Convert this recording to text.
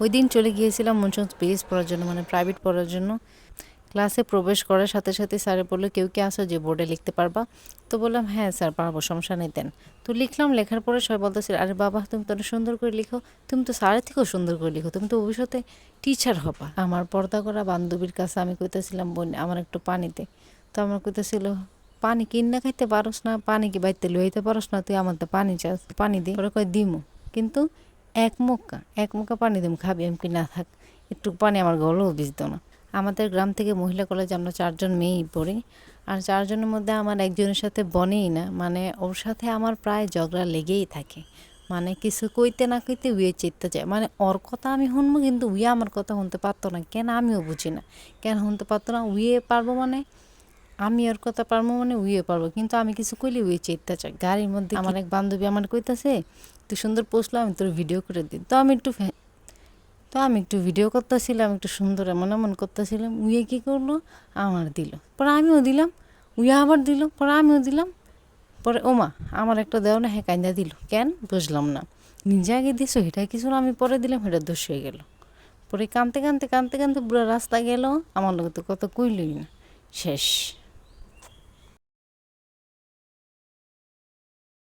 ওই দিন চলে গিয়েছিলাম মনসুন স্পেস পড়ার জন্য, মানে প্রাইভেট পড়ার জন্য। ক্লাসে প্রবেশ করার সাথে সাথে স্যারে বললো, কেউ কি আসো যে বোর্ডে লিখতে পারবা? তো বললাম হ্যাঁ স্যার পারবো, সমস্যা নেই দেন। তো লিখলাম, লেখার পরে সবাই বলতেছিল, আরে বাবা তুমি তো অনেক সুন্দর করে লিখো, তুমি তো স্যারের থেকেও সুন্দর করে লিখো, তুমি তো ভবিষ্যতে টিচার হবা। আমার পর্দা করা বান্ধবীর কাছে আমি কইতেছিলাম, বোন আমার একটু পানিতে। তো আমার কইতেছিল, পানি কিনা খাইতে পারস না? পানি কি বাইতে লইতে পারস না? তুই আমার তো পানি চাস, পানি দি। ওরা কয় দিমু, কিন্তু এক মুক্কা পানি দিম, খাবি? এমকি না থাক, একটু পানি আমার গলেও ভিজতো না। আমাদের গ্রাম থেকে মহিলা কলেজে আমরা 4 জন মেয়েই পড়ি। আর 4 জনের মধ্যে আমার একজনের সাথে বনেই না, মানে ওর সাথে আমার প্রায় ঝগড়া লেগেই থাকে। মানে কিছু কইতে না কইতে উয়ে চেতে যায়, মানে ওর কথা আমি শুনবো কিন্তু উইয়ে আমার কথা শুনতে পারতো না কেন, আমিও বুঝি না কেন শুনতে পারতো না। উইয়ে পারবো মানে, আমি ওর কথা পারবো মানে উইয়ে পারবো, কিন্তু আমি কিছু কইলে উইয়ে চেতে চাই। গাড়ির মধ্যে আমার এক বান্ধবী আমার কইতাছে, তুই সুন্দর পোস্টলো, আমি তোর ভিডিও করে দিই। তো আমি একটু ভিডিও করতেছিলাম, একটু সুন্দর এমন এমন করতেছিলাম, উইয়ে কী করলো, আমার দিল, পরে আমিও দিলাম। উইয়া আবার দিল, পরে আমিও দিলাম। পরে ওমা আমার একটা দেও না, হ্যাঁ কাইন্দা দিল কেন বুঝলাম না। নিজে আগে দিছো এটা কিছু না, আমি পরে দিলাম, এটা দোষ হয়ে গেল। পরে কাঁদতে কাঁদতে পুরো রাস্তা গেল, আমার লোক তো কত কইলই না, শেষ।